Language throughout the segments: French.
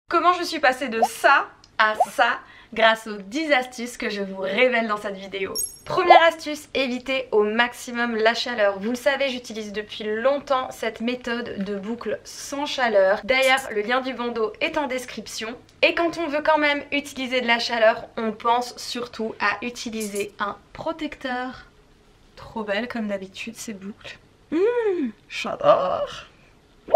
Comment je suis passée de ça à ça grâce aux 10 astuces que je vous révèle dans cette vidéo. Première astuce, évitez au maximum la chaleur. Vous le savez, j'utilise depuis longtemps cette méthode de boucle sans chaleur. D'ailleurs, le lien du bandeau est en description. Et quand on veut quand même utiliser de la chaleur, on pense surtout à utiliser un protecteur. Trop belle comme d'habitude ces boucles. J'adore.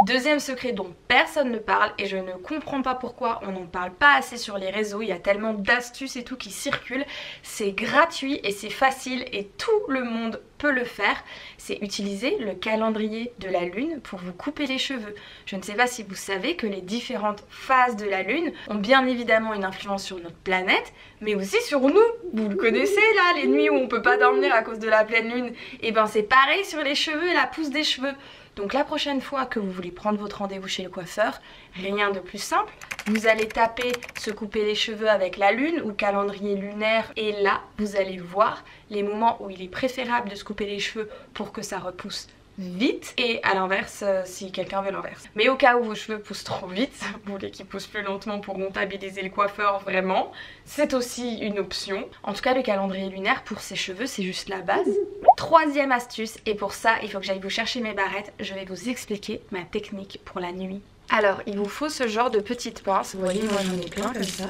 Deuxième secret dont personne ne parle et je ne comprends pas pourquoi on n'en parle pas assez sur les réseaux, il y a tellement d'astuces et tout qui circulent, c'est gratuit et c'est facile et tout le monde peut le faire, c'est utiliser le calendrier de la lune pour vous couper les cheveux. Je ne sais pas si vous savez que les différentes phases de la lune ont bien évidemment une influence sur notre planète, mais aussi sur nous. Vous le connaissez là, les nuits où on peut pas dormir à cause de la pleine lune, et ben c'est pareil sur les cheveux et la pousse des cheveux. Donc la prochaine fois que vous voulez prendre votre rendez-vous chez le coiffeur, rien de plus simple, vous allez taper se couper les cheveux avec la lune ou calendrier lunaire et là vous allez voir les moments où il est préférable de se couper les cheveux pour que ça repousse vite et à l'inverse si quelqu'un veut l'inverse. Mais au cas où vos cheveux poussent trop vite, vous voulez qu'ils poussent plus lentement pour comptabiliser le coiffeur vraiment, c'est aussi une option. En tout cas le calendrier lunaire pour ses cheveux c'est juste la base. Troisième astuce, et pour ça il faut que j'aille vous chercher mes barrettes, je vais vous expliquer ma technique pour la nuit. Alors il vous faut ce genre de petites pinces, vous voyez moi j'en ai plein comme ça.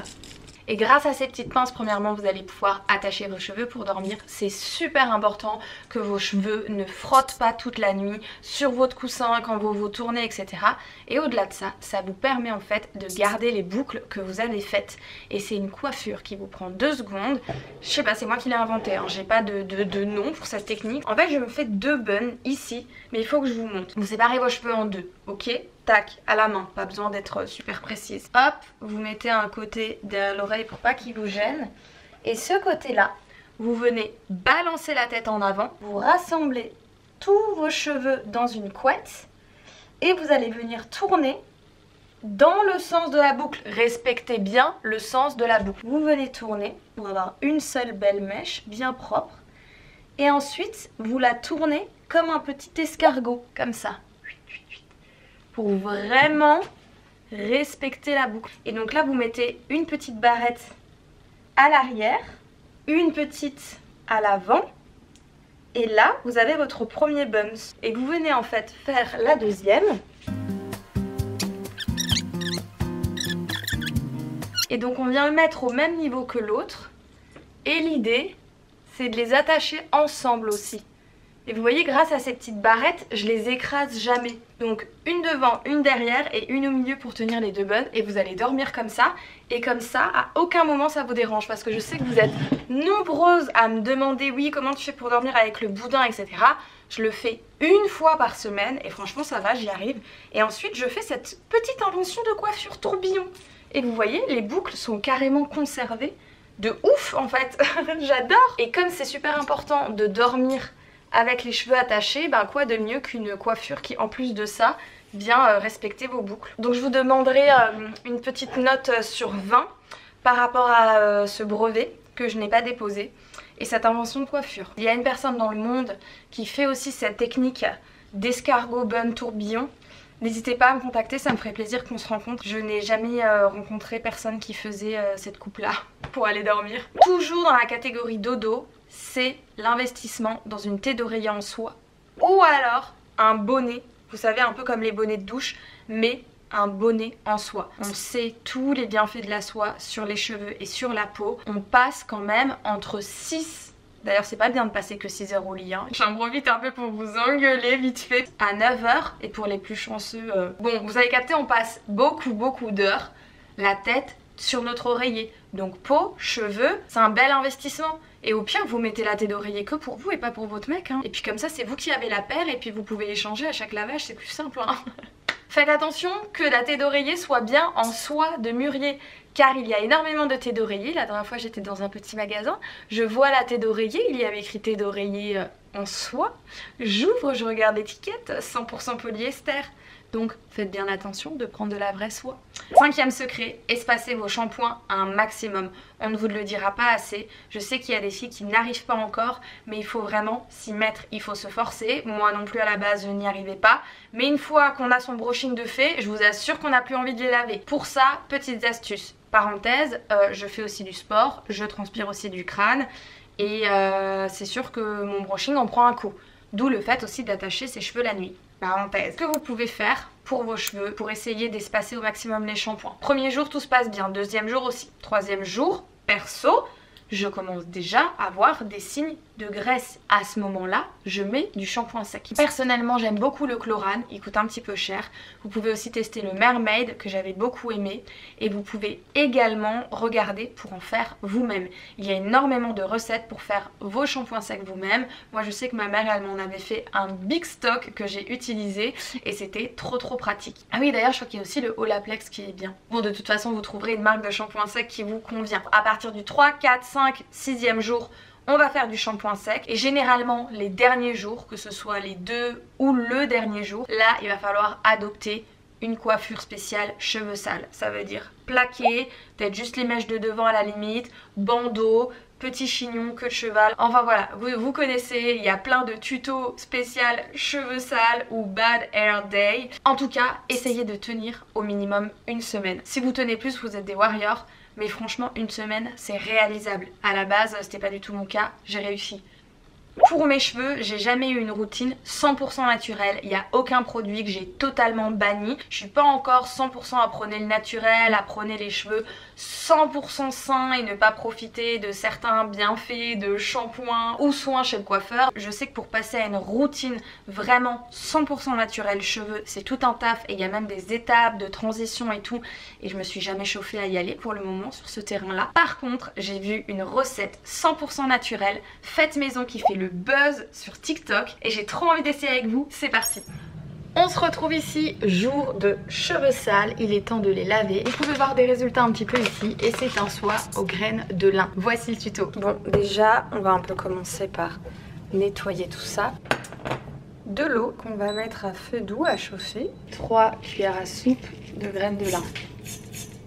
Et grâce à ces petites pinces, premièrement, vous allez pouvoir attacher vos cheveux pour dormir. C'est super important que vos cheveux ne frottent pas toute la nuit sur votre coussin quand vous tournez, etc. Et au-delà de ça, ça vous permet en fait de garder les boucles que vous avez faites. Et c'est une coiffure qui vous prend 2 secondes. Je sais pas, c'est moi qui l'ai inventé, hein. J'ai pas de nom pour cette technique. En fait, je me fais 2 buns ici, mais il faut que je vous montre. Vous séparez vos cheveux en 2, ok ? Tac, à la main, pas besoin d'être super précise. Hop, vous mettez un côté derrière l'oreille pour pas qu'il vous gêne. Et ce côté-là, vous venez balancer la tête en avant, vous rassemblez tous vos cheveux dans une couette et vous allez venir tourner dans le sens de la boucle. Respectez bien le sens de la boucle. Vous venez tourner pour avoir une seule belle mèche bien propre et ensuite vous la tournez comme un petit escargot, comme ça. Pour vraiment respecter la boucle. Et donc là, vous mettez une petite barrette à l'arrière, une petite à l'avant, et là, vous avez votre premier bums. Et vous venez en fait faire la deuxième. Et donc on vient le mettre au même niveau que l'autre. Et l'idée, c'est de les attacher ensemble aussi. Et vous voyez, grâce à ces petites barrettes, je les écrase jamais. Donc une devant, une derrière et une au milieu pour tenir les 2 bonnes. Et vous allez dormir comme ça. Et comme ça, à aucun moment ça vous dérange. Parce que je sais que vous êtes nombreuses à me demander, oui, comment tu fais pour dormir avec le boudin, etc. Je le fais une fois par semaine. Et franchement, ça va, j'y arrive. Et ensuite, je fais cette petite invention de coiffure tourbillon. Et vous voyez, les boucles sont carrément conservées. De ouf, en fait. J'adore. Et comme c'est super important de dormir avec les cheveux attachés, ben quoi de mieux qu'une coiffure qui en plus de ça vient respecter vos boucles. Donc je vous demanderai une petite note sur 20 par rapport à ce brevet que je n'ai pas déposé et cette invention de coiffure. Il y a une personne dans le monde qui fait aussi cette technique d'escargot bun tourbillon. N'hésitez pas à me contacter, ça me ferait plaisir qu'on se rencontre. Je n'ai jamais rencontré personne qui faisait cette coupe-là pour aller dormir. Toujours dans la catégorie dodo, c'est l'investissement dans une tête d'oreiller en soie ou alors un bonnet, vous savez, un peu comme les bonnets de douche, mais un bonnet en soie. On sait tous les bienfaits de la soie sur les cheveux et sur la peau. On passe quand même entre 6, d'ailleurs c'est pas bien de passer que 6 heures au lit, hein. J'en profite un peu pour vous engueuler vite fait, à 9 heures, et pour les plus chanceux, bon vous avez capté, on passe beaucoup d'heures la tête sur notre oreiller. Donc peau, cheveux, c'est un bel investissement. Et au pire, vous mettez la tête d'oreiller que pour vous et pas pour votre mec, hein. Et puis comme ça, c'est vous qui avez la paire et puis vous pouvez échanger à chaque lavage, c'est plus simple, hein. Faites attention que la tête d'oreiller soit bien en soie de mûrier, car il y a énormément de thé d'oreiller. La dernière fois, j'étais dans un petit magasin, je vois la tête d'oreiller, il y avait écrit thé d'oreiller en soie. J'ouvre, je regarde l'étiquette, 100% polyester. Donc faites bien attention de prendre de la vraie soie. 5e secret, espacez vos shampoings un maximum. On ne vous le dira pas assez. Je sais qu'il y a des filles qui n'arrivent pas encore, mais il faut vraiment s'y mettre. Il faut se forcer. Moi non plus à la base je n'y arrivais pas. Mais une fois qu'on a son brushing de fait, je vous assure qu'on n'a plus envie de les laver. Pour ça, petites astuces. Parenthèse, je fais aussi du sport, je transpire aussi du crâne. Et c'est sûr que mon brushing en prend un coup. D'où le fait aussi d'attacher ses cheveux la nuit. Parenthèse. Ce que vous pouvez faire pour vos cheveux, pour essayer d'espacer au maximum les shampoings. Premier jour, tout se passe bien. Deuxième jour aussi. Troisième jour, perso, je commence déjà à avoir des signes de graisse. À ce moment-là, je mets du shampoing sec. Personnellement, j'aime beaucoup le Chlorane, il coûte un petit peu cher. Vous pouvez aussi tester le Mermaid que j'avais beaucoup aimé. Et vous pouvez également regarder pour en faire vous-même. Il y a énormément de recettes pour faire vos shampoings secs vous-même. Moi, je sais que ma mère, elle m'en avait fait un big stock que j'ai utilisé et c'était trop pratique. Ah oui, d'ailleurs, je crois qu'il y a aussi le Olaplex qui est bien. Bon, de toute façon, vous trouverez une marque de shampoing sec qui vous convient. À partir du 3, 4, 5, 6e jour, on va faire du shampoing sec et généralement les derniers jours, que ce soit les 2 ou le dernier jour, là il va falloir adopter une coiffure spéciale cheveux sales. Ça veut dire plaqué, peut-être juste les mèches de devant à la limite, bandeau, petit chignon, queue de cheval. Enfin voilà, vous connaissez, il y a plein de tutos spécial cheveux sales ou bad hair day. En tout cas, essayez de tenir au minimum une semaine. Si vous tenez plus, vous êtes des warriors. Mais franchement, une semaine, c'est réalisable. À la base, c'était pas du tout mon cas, j'ai réussi. Pour mes cheveux, j'ai jamais eu une routine 100% naturelle. Il n'y a aucun produit que j'ai totalement banni. Je suis pas encore 100% à prôner le naturel, à prôner les cheveux 100% sains et ne pas profiter de certains bienfaits de shampoing ou soins chez le coiffeur. Je sais que pour passer à une routine vraiment 100% naturelle cheveux, c'est tout un taf et il y a même des étapes de transition et tout. Et je me suis jamais chauffée à y aller pour le moment sur ce terrain-là. Par contre, j'ai vu une recette 100% naturelle, faite maison qui fait le buzz sur TikTok et j'ai trop envie d'essayer avec vous. C'est parti! On se retrouve ici, jour de cheveux sales, il est temps de les laver. Vous pouvez voir des résultats un petit peu ici et c'est un soie aux graines de lin. Voici le tuto. Bon, déjà, on va un peu commencer par nettoyer tout ça. De l'eau qu'on va mettre à feu doux à chauffer. 3 cuillères à soupe de graines de lin.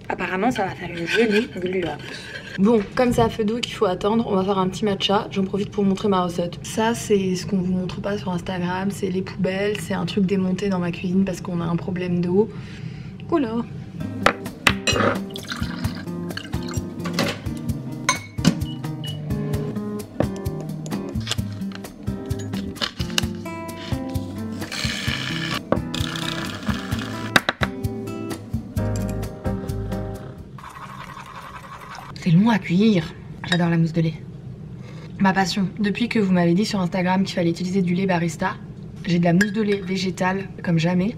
Apparemment, ça va faire une gelée gluante. Bon, comme c'est à feu doux qu'il faut attendre, on va faire un petit matcha. J'en profite pour vous montrer ma recette. Ça, c'est ce qu'on vous montre pas sur Instagram. C'est les poubelles. C'est un truc démonté dans ma cuisine parce qu'on a un problème d'eau. Oula! C'est long à cuire. J'adore la mousse de lait. Ma passion. Depuis que vous m'avez dit sur Instagram qu'il fallait utiliser du lait barista, j'ai de la mousse de lait végétale comme jamais.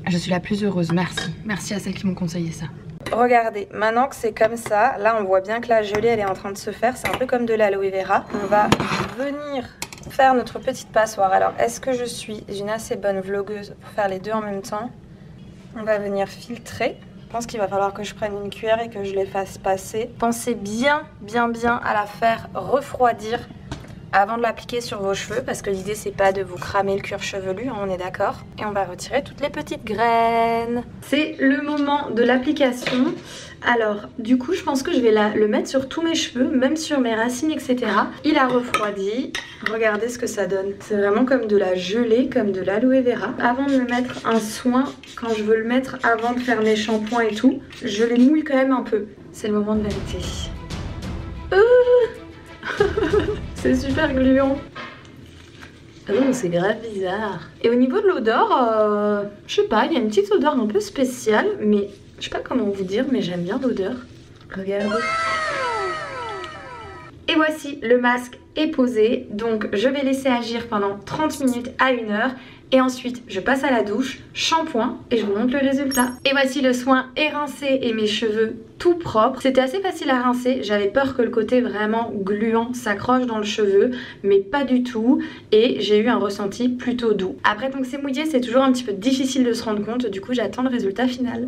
Je suis la plus heureuse. Merci. Merci à celles qui m'ont conseillé ça. Regardez, maintenant que c'est comme ça, là on voit bien que la gelée elle est en train de se faire. C'est un peu comme de l'aloe vera. On va venir faire notre petite passoire. Alors, est-ce que je suis une assez bonne vlogueuse pour faire les deux en même temps? On va venir filtrer. Je pense qu'il va falloir que je prenne une cuillère et que je les fasse passer. Pensez bien à la faire refroidir avant de l'appliquer sur vos cheveux parce que l'idée c'est pas de vous cramer le cuir chevelu, hein, on est d'accord. Et on va retirer toutes les petites graines. C'est le moment de l'application. Alors du coup je pense que je vais le mettre sur tous mes cheveux, même sur mes racines, etc. Il a refroidi. Regardez ce que ça donne. C'est vraiment comme de la gelée, comme de l'aloe vera. Avant de me mettre un soin, quand je veux le mettre avant de faire mes shampoings et tout, je les mouille quand même un peu. C'est le moment de vérité. C'est super gluant. Oh, c'est grave bizarre. Et au niveau de l'odeur, je sais pas, il y a une petite odeur un peu spéciale, mais je sais pas comment vous dire, mais j'aime bien l'odeur. Regardez. Et voici, le masque est posé, donc je vais laisser agir pendant 30 minutes à 1 heure. Et ensuite, je passe à la douche, shampoing et je vous montre le résultat. Et voici le soin érincé et mes cheveux tout propres. C'était assez facile à rincer, j'avais peur que le côté vraiment gluant s'accroche dans le cheveu, mais pas du tout. Et j'ai eu un ressenti plutôt doux. Après, tant que c'est mouillé, c'est toujours un petit peu difficile de se rendre compte. Du coup, j'attends le résultat final.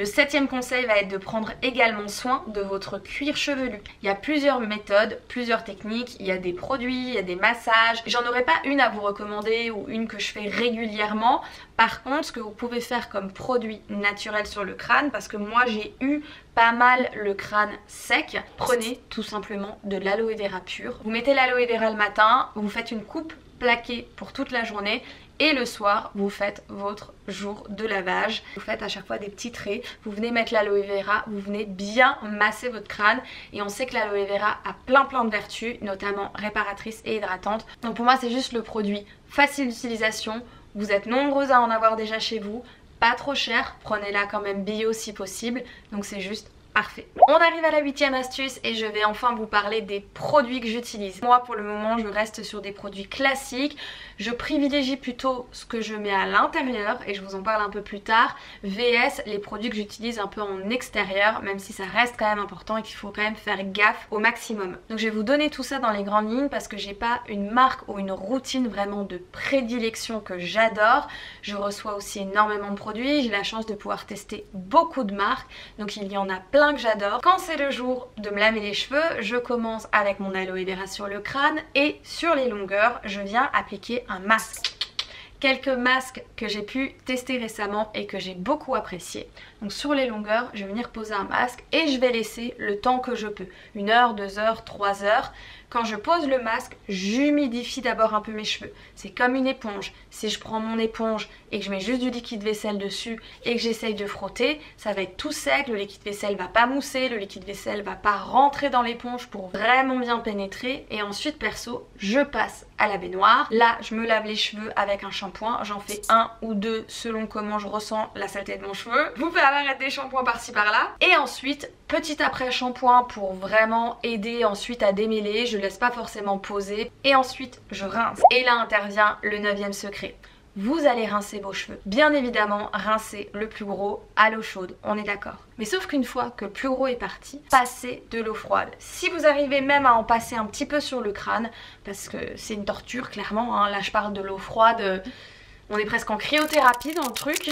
Le 7e conseil va être de prendre également soin de votre cuir chevelu. Il y a plusieurs méthodes, plusieurs techniques, il y a des produits, il y a des massages. J'en aurai pas une à vous recommander ou une que je fais régulièrement. Par contre, ce que vous pouvez faire comme produit naturel sur le crâne, parce que moi j'ai eu pas mal le crâne sec, prenez tout simplement de l'aloe vera pur. Vous mettez l'aloe vera le matin, vous faites une coupe plaquée pour toute la journée et le soir vous faites votre jour de lavage. Vous faites à chaque fois des petits traits, vous venez mettre l'aloe vera, vous venez bien masser votre crâne et on sait que l'aloe vera a plein de vertus, notamment réparatrices et hydratantes. Donc pour moi c'est juste le produit facile d'utilisation, vous êtes nombreux à en avoir déjà chez vous, pas trop cher, prenez-la quand même bio si possible, donc c'est juste parfait. On arrive à la 8e astuce et je vais enfin vous parler des produits que j'utilise. Moi pour le moment je reste sur des produits classiques, je privilégie plutôt ce que je mets à l'intérieur et je vous en parle un peu plus tard, VS les produits que j'utilise un peu en extérieur, même si ça reste quand même important et qu'il faut quand même faire gaffe au maximum. Donc je vais vous donner tout ça dans les grandes lignes parce que j'ai pas une marque ou une routine vraiment de prédilection que j'adore. Je reçois aussi énormément de produits, j'ai la chance de pouvoir tester beaucoup de marques, donc il y en a plein que j'adore. Quand c'est le jour de me laver les cheveux, je commence avec mon aloe vera sur le crâne et sur les longueurs, je viens appliquer un masque. Quelques masques que j'ai pu tester récemment et que j'ai beaucoup apprécié. Donc sur les longueurs, je vais venir poser un masque et je vais laisser le temps que je peux. 1 heure, 2 heures, 3 heures. Quand je pose le masque, j'humidifie d'abord un peu mes cheveux. C'est comme une éponge. Si je prends mon éponge et que je mets juste du liquide vaisselle dessus et que j'essaye de frotter, ça va être tout sec, le liquide vaisselle va pas mousser, le liquide vaisselle va pas rentrer dans l'éponge pour vraiment bien pénétrer. Et ensuite, perso, je passe à la baignoire. Là, je me lave les cheveux avec un shampoing. J'en fais 1 ou 2 selon comment je ressens la saleté de mon cheveu. Vous pouvez avoir des shampoings par-ci par-là. Et ensuite, petit après shampoing pour vraiment aider ensuite à démêler. Je laisse pas forcément poser. Et ensuite, je rince. Et là intervient le 9e secret. Vous allez rincer vos cheveux. Bien évidemment, rincer le plus gros à l'eau chaude, on est d'accord. Mais sauf qu'une fois que le plus gros est parti, passez de l'eau froide. Si vous arrivez même à en passer un petit peu sur le crâne, parce que c'est une torture clairement, hein, là je parle de l'eau froide... On est presque en cryothérapie dans le truc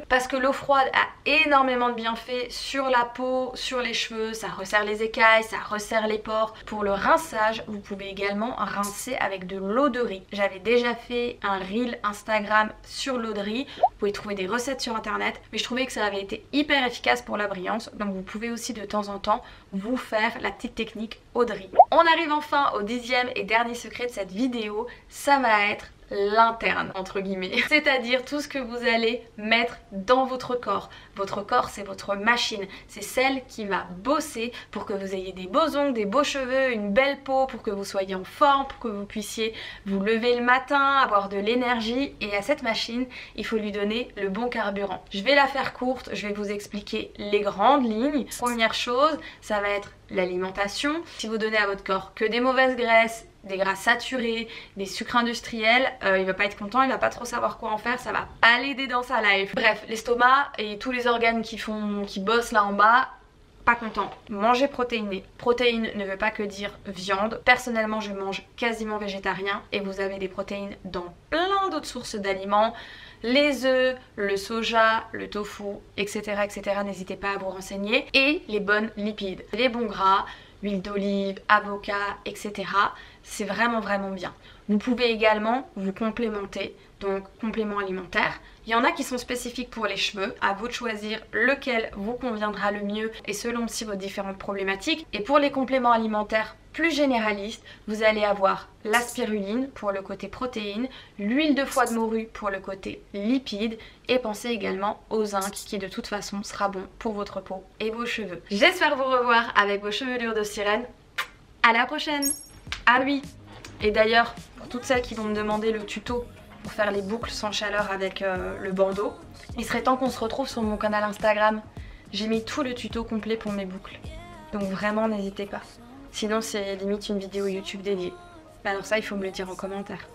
parce que l'eau froide a énormément de bienfaits sur la peau, sur les cheveux, ça resserre les écailles, ça resserre les pores. Pour le rinçage, vous pouvez également rincer avec de l'eau de riz. J'avais déjà fait un reel Instagram sur l'eau de riz, vous pouvez trouver des recettes sur internet, mais je trouvais que ça avait été hyper efficace pour la brillance, donc vous pouvez aussi de temps en temps vous faire la petite technique eau de riz. On arrive enfin au 10e et dernier secret de cette vidéo, ça va être l'interne entre guillemets, c'est-à-dire tout ce que vous allez mettre dans votre corps. Votre corps c'est votre machine, c'est celle qui va bosser pour que vous ayez des beaux ongles, des beaux cheveux, une belle peau, pour que vous soyez en forme, pour que vous puissiez vous lever le matin, avoir de l'énergie, et à cette machine il faut lui donner le bon carburant. Je vais la faire courte, je vais vous expliquer les grandes lignes. Première chose, ça va être l'alimentation. Si vous donnez à votre corps que des mauvaises graisses, des gras saturés, des sucres industriels, il va pas être content, il va pas trop savoir quoi en faire, ça va pas l'aider dans sa life. Bref, l'estomac et tous les organes qui bossent là en bas, pas content. Manger protéiné. Protéine ne veut pas que dire viande. Personnellement, je mange quasiment végétarien et vous avez des protéines dans plein d'autres sources d'aliments. Les œufs, le soja, le tofu, etc. etc. N'hésitez pas à vous renseigner. Et les bonnes lipides, les bons gras, huile d'olive, avocat, etc. C'est vraiment bien. Vous pouvez également vous complémenter, donc complément alimentaire. Il y en a qui sont spécifiques pour les cheveux, à vous de choisir lequel vous conviendra le mieux et selon aussi vos différentes problématiques. Et pour les compléments alimentaires plus généralistes, vous allez avoir la spiruline pour le côté protéines, l'huile de foie de morue pour le côté lipides et pensez également au zinc qui de toute façon sera bon pour votre peau et vos cheveux. J'espère vous revoir avec vos chevelures de sirène. À la prochaine. Ah oui, et d'ailleurs pour toutes celles qui vont me demander le tuto pour faire les boucles sans chaleur avec le bandeau, il serait temps qu'on se retrouve sur mon canal Instagram. J'ai mis tout le tuto complet pour mes boucles, donc vraiment n'hésitez pas. Sinon c'est limite une vidéo YouTube dédiée. Alors ça il faut me le dire en commentaire.